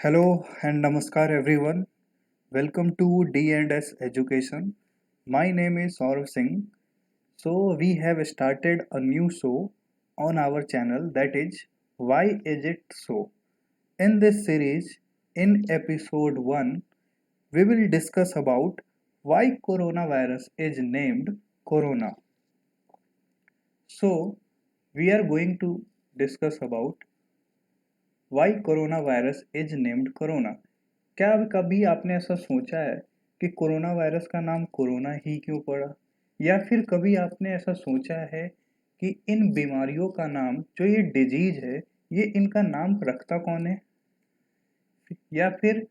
Hello and namaskar everyone. Welcome to D&S Education. My name is Saurav Singh. So we have started a new show on our channel, that is Why Is It So? In this series, in episode 1, we will discuss about why coronavirus is named corona. So we are going to discuss about why corona virus is named corona. क्या कभी आपने ऐसा सोचा है कि corona virus का नाम corona ही क्यों पड़ा? या फिर कभी आपने ऐसा सोचा है कि इन बीमारियों का नाम, जो ये डिजीज है, ये इनका नाम रखता कौन है? या फिर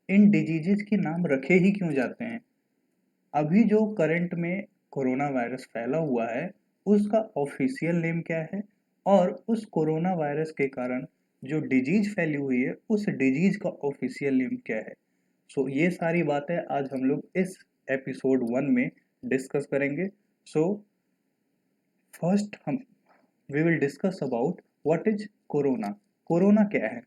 इन डिजीजेस के नाम रखे ही क्यों जाते हैं? अभी जो करंट में कोरोना वायरस फैला हुआ है, उसका ऑफिशियल नेम क्या है? और उस कोरोना वायरस के कारण जो डिजीज फैली हुई है, उस डिजीज का ऑफिशियल नेम क्या है? ये सारी बातें आज हम लोग इस एपिसोड 1 में डिस्कस करेंगे। सो फर्स्ट हम we will discuss about what is corona. Corona क्या है?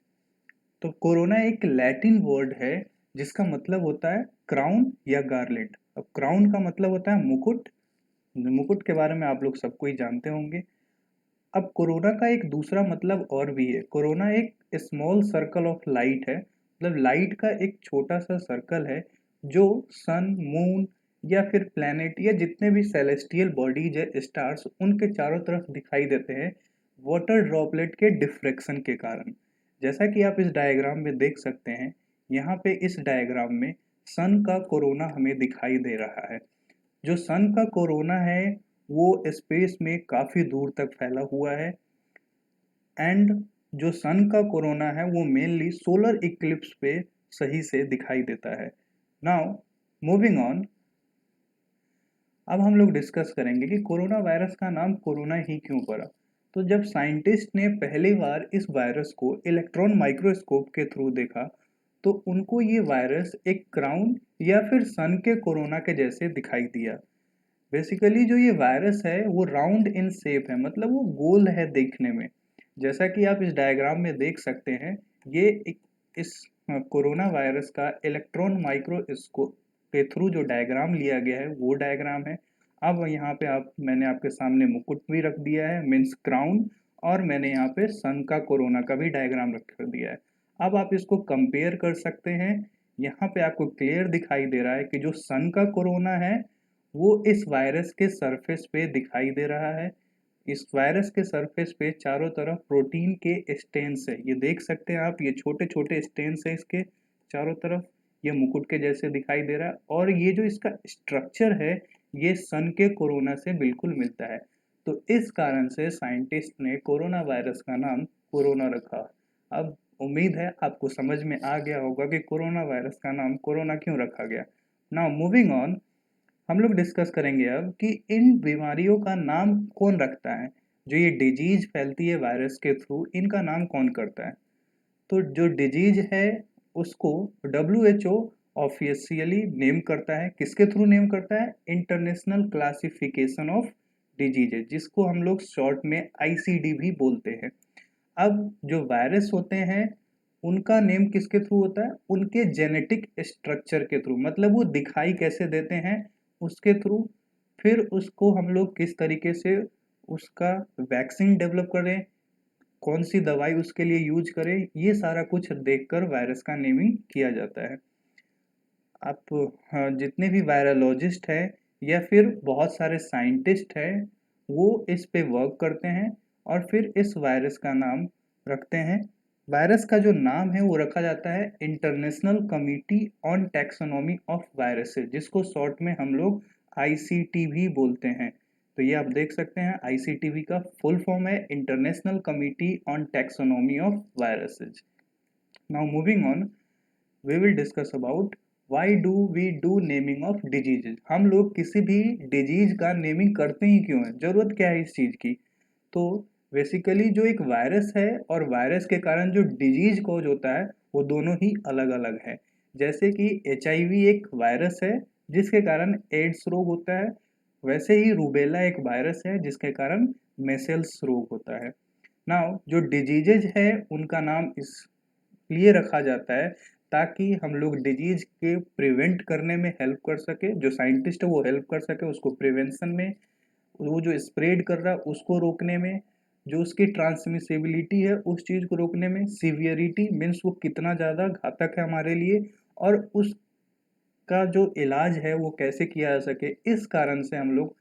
तो कोरोना एक लैटिन वर्ड है जिसका मतलब होता है क्राउन या गार्लेट। अब क्राउन का मतलब होता है मुकुट। मुकुट के बारे में आप लोग सबको ही जानते होंगे। अब कोरोना का एक दूसरा मतलब और भी है। कोरोना एक स्मॉल सर्कल ऑफ लाइट है, मतलब लाइट का एक छोटा सा सर्कल है जो सन, मून या फिर प्लैनेट या जितने भी सेलेस्टियल बॉडीज है, स्टार्स, उनके चारों तरफ दिखाई देते हैं वाटर ड्रॉपलेट के डिफ्रैक्शन के कारण। जैसा कि आप इस डायग्राम में देख सकते हैं, यहाँ पे इस डायग्राम में सन का कोरोना हमें दिखाई दे रहा है। जो सन का कोरोना है वो स्पेस में काफ़ी दूर तक फैला हुआ है, एंड जो सन का कोरोना है वो मेनली सोलर इक्लिप्स पे सही से दिखाई देता है। नाउ मूविंग ऑन, अब हम लोग डिस्कस करेंगे कि कोरोना वायरस का नाम कोरोना ही क्यों पड़ा। तो जब साइंटिस्ट ने पहली बार इस वायरस को इलेक्ट्रॉन माइक्रोस्कोप के थ्रू देखा, तो उनको ये वायरस एक क्राउन या फिर सन के कोरोना के जैसे दिखाई दिया। बेसिकली जो ये वायरस है वो राउंड इन शेप है, मतलब वो गोल है देखने में। जैसा कि आप इस डायग्राम में देख सकते हैं, ये इस कोरोना वायरस का इलेक्ट्रॉन माइक्रोस्कोप के थ्रू जो डायग्राम लिया गया है वो डायग्राम है। अब यहाँ पे मैंने आपके सामने मुकुट भी रख दिया है, मीन्स क्राउन, और मैंने यहाँ पे सन का कोरोना का भी डायग्राम रख दिया है। अब आप इसको कंपेयर कर सकते हैं। यहाँ पे आपको क्लियर दिखाई दे रहा है कि जो सन का कोरोना है वो इस वायरस के सरफेस पे दिखाई दे रहा है। इस वायरस के सरफेस पे चारों तरफ प्रोटीन के स्टेन्स है, ये देख सकते हैं आप, ये छोटे छोटे स्टेन्स है इसके चारों तरफ। ये मुकुट के जैसे दिखाई दे रहा है, और ये जो इसका स्ट्रक्चर है ये सन के कोरोना से बिल्कुल मिलता है। तो इस कारण से साइंटिस्ट ने कोरोना वायरस का नाम कोरोना रखा। अब उम्मीद है आपको समझ में आ गया होगा कि कोरोना वायरस का नाम कोरोना क्यों रखा गया। नाउ मूविंग ऑन, हम लोग डिस्कस करेंगे अब कि इन बीमारियों का नाम कौन रखता है। जो ये डिजीज फैलती है वायरस के थ्रू, इनका नाम कौन करता है? तो जो डिजीज है उसको WHO ऑफिशियली नेम करता है। किसके थ्रू नेम करता है? इंटरनेशनल क्लासिफिकेशन ऑफ डिजीजेज, जिसको हम लोग शॉर्ट में ICD भी बोलते हैं। अब जो वायरस होते हैं उनका नेम किसके थ्रू होता है? उनके जेनेटिक स्ट्रक्चर के थ्रू, मतलब वो दिखाई कैसे देते हैं उसके थ्रू। फिर उसको हम लोग किस तरीके से उसका वैक्सीन डेवलप करें, कौन सी दवाई उसके लिए यूज करें, ये सारा कुछ देखकर वायरस का नेमिंग किया जाता है। आप जितने भी वायरोलॉजिस्ट हैं या फिर बहुत सारे साइंटिस्ट हैं, वो इस पे वर्क करते हैं और फिर इस वायरस का नाम रखते हैं। वायरस का जो नाम है वो रखा जाता है international committee on taxonomy of viruses, जिसको शॉर्ट में हम लोग ICT भी बोलते हैं। तो ये आप देख सकते हैं, ICTV का फुल फॉर्म है international committee on taxonomy of viruses. Now moving on, we will discuss about why do we do naming of diseases। हम लोग किसी भी डिजीज का नेमिंग करते ही क्यों है, जरूरत क्या है इस चीज की? तो बेसिकली जो एक वायरस है और वायरस के कारण जो डिजीज कॉज होता है वो दोनों ही अलग अलग है। जैसे कि HIV एक वायरस है जिसके कारण एड्स रोग होता है, वैसे ही रूबेला एक वायरस है जिसके कारण मेसल्स रोग होता है। नाउ जो डिजीजेज है उनका नाम इस लिए रखा जाता है ताकि हम लोग डिजीज के प्रिवेंट करने में हेल्प कर सके, जो साइंटिस्ट है वो हेल्प कर सके उसको प्रिवेंशन में, वो जो स्प्रेड कर रहा है उसको रोकने में, जो उसकी ट्रांसमिसिबिलिटी है उस चीज़ को रोकने में, सीवियरिटी मीन्स वो कितना ज़्यादा घातक है हमारे लिए, और उसका जो इलाज है वो कैसे किया जा सके, इस कारण से हम लोग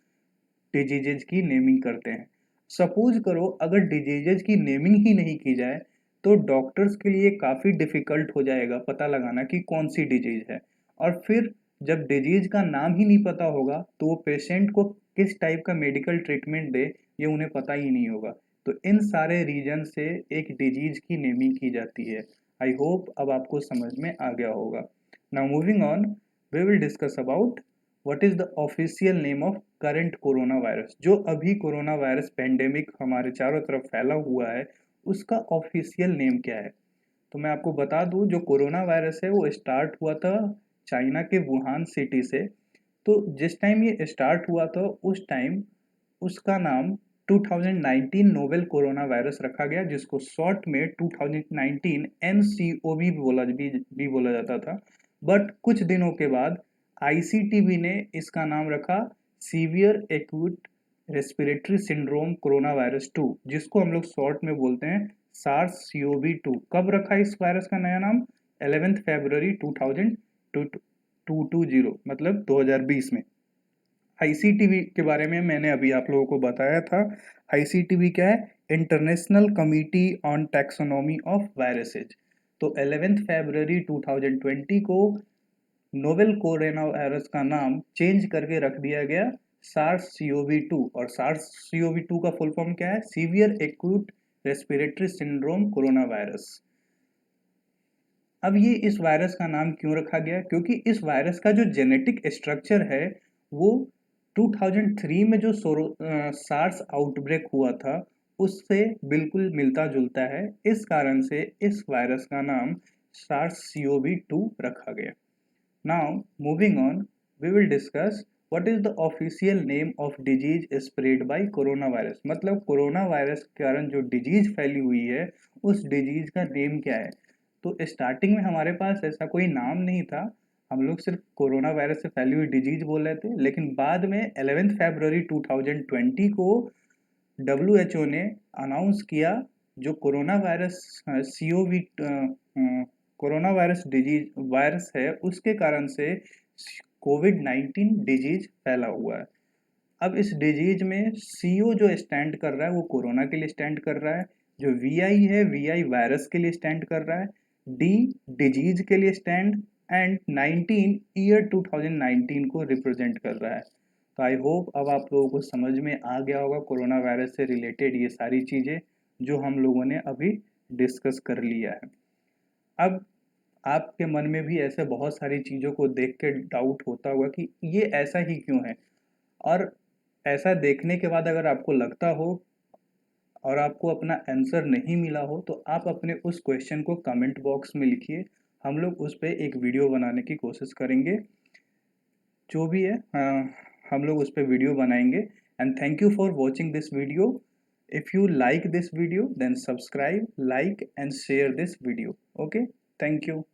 डिजीजेज की नेमिंग करते हैं। सपोज करो अगर डिजीजेज की नेमिंग ही नहीं की जाए तो डॉक्टर्स के लिए काफ़ी डिफ़िकल्ट हो जाएगा पता लगाना कि कौन सी डिजीज है, और फिर जब डिजीज का नाम ही नहीं पता होगा तो वो पेशेंट को किस टाइप का मेडिकल ट्रीटमेंट दे ये उन्हें पता ही नहीं होगा। तो इन सारे रीजन से एक डिजीज की नेमिंग की जाती है। आई होप अब आपको समझ में आ गया होगा। Now moving on, we will discuss about what is the official name of current corona virus. जो अभी कोरोना वायरस पेंडेमिक हमारे चारों तरफ फैला हुआ है उसका ऑफिशियल नेम क्या है। तो मैं आपको बता दूं जो कोरोना वायरस है वो स्टार्ट हुआ था चाइना के वुहान सिटी से। तो जिस टाइम ये स्टार्ट हुआ था उस टाइम उसका नाम 2019 नोवेल कोरोना वायरस रखा गया, जिसको शॉर्ट में 2019 NCOV भी बोला जाता था। बट कुछ दिनों के बाद ICTV ने इसका नाम रखा severe acute respiratory syndrome corona virus 2, जिसको हम लोग शॉर्ट में बोलते हैं सार्स CoV-2। कब रखा इस वायरस का नया नाम? 11 फरवरी 2020, मतलब 2020 में। आईसीटीवी के बारे में मैंने अभी आप लोगों को बताया था। आईसीटीवी क्या है? International committee on taxonomy of viruses. तो 11 फरवरी 2020 को नोवेल कोरोना वायरस का नाम चेंज करके रख दिया गया सार्स सीओवी टू। और सार्स सीओवी टू का फुल फॉर्म क्या है? Severe acute respiratory syndrome corona virus. अब ये इस वायरस का नाम क्यों रखा गया? क्योंकि इस वायरस का जो जेनेटिक स्ट्रक्चर है वो 2003 में जो सार्स आउटब्रेक हुआ था उससे बिल्कुल मिलता जुलता है। इस कारण से इस वायरस का नाम सार्स सीओवी 2 रखा गया। Now, moving on, we will discuss what is the official name of disease spread by coronavirus। मतलब कोरोना वायरस के कारण जो डिजीज फैली हुई है उस डिजीज का नेम क्या है। तो स्टार्टिंग में हमारे पास ऐसा कोई नाम नहीं था, हम लोग सिर्फ कोरोना वायरस से फैली हुई डिजीज बोल रहे थे। लेकिन बाद में 11 फरवरी 2020 को WHO ने अनाउंस किया जो corona virus CoV corona virus disease virus है उसके कारण से कोविड-19 डिजीज फैला हुआ है। अब इस डिजीज में CO जो स्टैंड कर रहा है वो कोरोना के लिए स्टैंड कर रहा है, जो VI है VI वायरस के लिए स्टैंड कर रहा है, D डिजीज के लिए स्टैंड, एंड 19 ईयर 2019 को रिप्रेजेंट कर रहा है। तो आई होप अब आप लोगों को समझ में आ गया होगा कोरोना वायरस से रिलेटेड ये सारी चीज़ें जो हम लोगों ने अभी डिस्कस कर लिया है। अब आपके मन में भी ऐसे बहुत सारी चीज़ों को देख के डाउट होता होगा कि ये ऐसा ही क्यों है, और ऐसा देखने के बाद अगर आपको लगता हो और आपको अपना आंसर नहीं मिला हो तो आप अपने उस क्वेश्चन को कमेंट बॉक्स में लिखिए, हम लोग उस पर एक वीडियो बनाने की कोशिश करेंगे। जो भी है हम लोग उस पर वीडियो बनाएंगे। And thank you for watching this video. If you like this video then subscribe, like and share this video. Okay, thank you.